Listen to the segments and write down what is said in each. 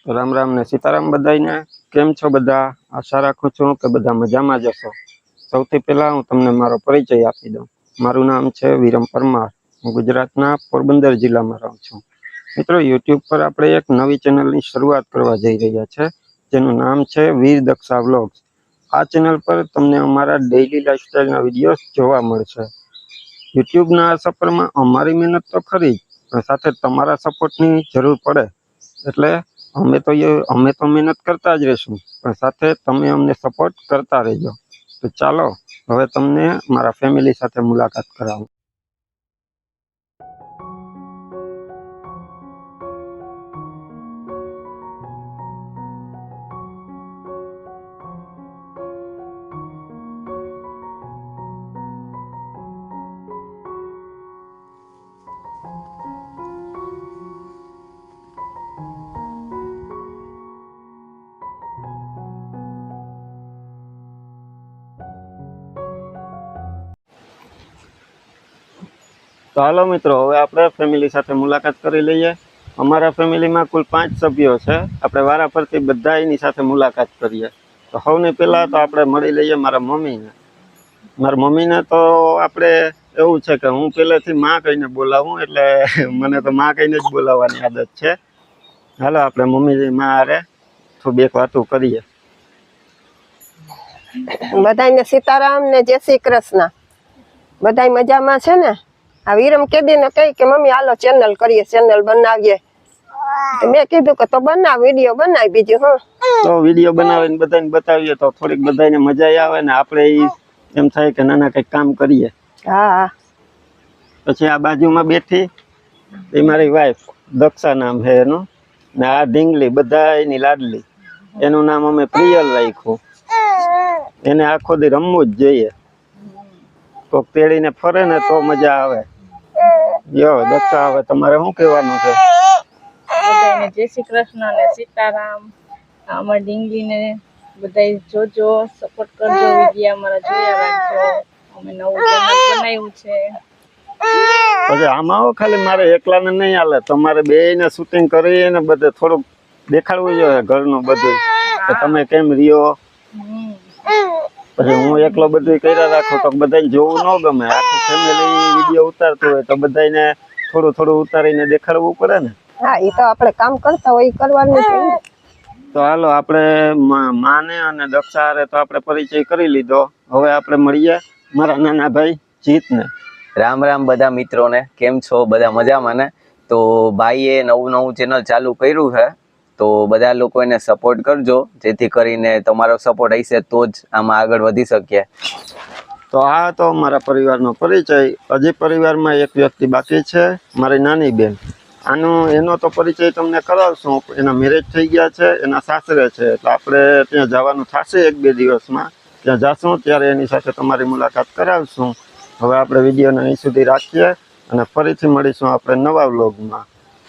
રામ રામ ને સીताराम બધાઈને કેમ છો બધા આશા રાખું છું કે બધા મજામાં જ હશો। સૌથી પહેલા હું તમને મારો પરિચય આપી દઉં। મારું નામ છે વિરમ પરમાર। હું ગુજરાતના પોરબંદર જિલ્લામાં રહું છું। મિત્રો YouTube પર આપણે એક નવી ચેનલની શરૂઆત કરવા જઈ રહ્યા છે જેનું નામ છે વીર દક્ષા વ્લોગ્સ। આ ચેનલ પર તમને અમારા ડેઈલી લાઈફસ્ટાઈલના વિડીયોઝ જોવા મળશે। યુટ્યુબના આ સફરમાં અમારી મહેનત તો ખરી પણ સાથે તમારા સપોર્ટની જરૂર પડે એટલે અમે તો મહેનત કરતા જ રહેશું પણ સાથે તમે અમને સપોર્ટ કરતા રહેજો। તો ચાલો હવે તમને મારા ફેમિલી સાથે મુલાકાત કરાવું। તો હાલો મિત્રો હવે આપણે ફેમિલી સાથે મુલાકાત કરી લઈએ। અમારા ફેમિલીમાં કુલ 5 સભ્યો છે। આપણે વારાફરતી બધા એની સાથે મુલાકાત કરીએ। તો સૌથી પહેલાં તો આપણે મળી લઈએ મારા મમ્મીને। મારા મમ્મીને તો આપણે એવું છે કે હું પહેલેથી માં કહીને બોલાવું એટલે મને તો માં કહીને જ બોલાવવાની આદત છે। હાલો આપણે મમ્મી માં હારે થોડી એક વાતો કરીએ। બધાને સીતારામ ને જય શ્રી કૃષ્ણ। બધાય મજામાં છે ને? આ વિરમ કેદીને કહી કે મમ્મી હાલો ચેનલ કરીએ, ચેનલ બનાવીએ। તો મેં કીધું કે તો બનાવ, વિડીયો બનાવી, બીજું હું તો વિડીયો બનાવીને બધાને બતાવીએ તો થોડીક બધાને મજા આવે ને આપણે એમ થાય કે નાના કંઈક કામ કરીએ। હા પછી આ બાજુમાં બેઠી એ મારી વાઈફ દક્ષા નામ છે એનું ને આ ઢીંગલી બધા એની લાડલી એનું નામ અમે પ્રિયલ રાખ્યું। એને આખો દી રમવું જ જોઈએ, કોક તેડીને ફરે ને તો મજા આવે। યો દક્ષા હવે તમારે શું કહેવાનું છે? બધાને જય શ્રી કૃષ્ણ ને સીતારામ। અમારા ડીંગલીને બધા જોજો, સપોર્ટ કરજો, વિડીયો અમારા જોયા રાખજો। અમે નવું ચેનલ બનાવ્યું છે। પછી આમાં ખાલી મારે એકલાને નહીં હાલે, તમારે બેયને શૂટિંગ કરીને બધે થોડુંક દેખાડવું જોઈએ ઘરનું બધું કે તમે કેમ રહ્યો। પછી હું એકલો બધું કર્યા રાખું તો બધાને જોવું ન ગમે। આખું ફેમિલી વિડીયો ઉતારતું હોય તો બધાને થોડું થોડું ઉતારીને દેખાડવું પડે ને। હા એ તો આપણે કામ કરતા હોય કરવાનું છે। તો હાલો આપણે માને અને દક્ષા હારે તો આપણે પરિચય કરી લીધો। હવે આપણે મળીએ મારા નાના ભાઈ જીતને। રામ રામ બધા મિત્રોને, કેમ છો? બધા મજામાં ને? તો ભાઈએ નવું ચેનલ ચાલુ કર્યું છે તો બધા લોકો એને સપોર્ટ કરજો, જેથી કરીને તમારો સપોર્ટ હશે તો જ આમાં આગળ વધી શકીએ। તો આ તો મારા પરિવારનો પરિચય। હજી પરિવારમાં એક વ્યક્તિ બાકી છે, મારી નાની બેન। એનો તો પરિચય તમને કરાવશું। એના મેરેજ થઈ ગયા છે, એના સાસરે છે એટલે આપણે ત્યાં જવાનું થશે 1-2 દિવસમાં। ત્યાં જશું ત્યારે એની સાથે તમારી મુલાકાત કરાવશું। હવે આપણે વિડીયોને અહીં સુધી રાખીએ અને ફરીથી મળીશું આપણે નવા વ્લોગમાં।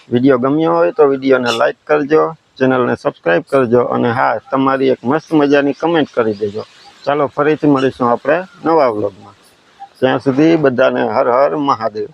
વિડીયો ગમ્યો હોય તો વિડીયોને લાઈક કરજો, ચેનલને સબસ્ક્રાઈબ કરજો અને હા તમારી એક મસ્ત મજાની કમેન્ટ કરી દેજો। ચાલો ફરીથી મળીશું આપણે નવા વ્લોગમાં। ત્યાં સુધી બધાને હર હર મહાદેવ।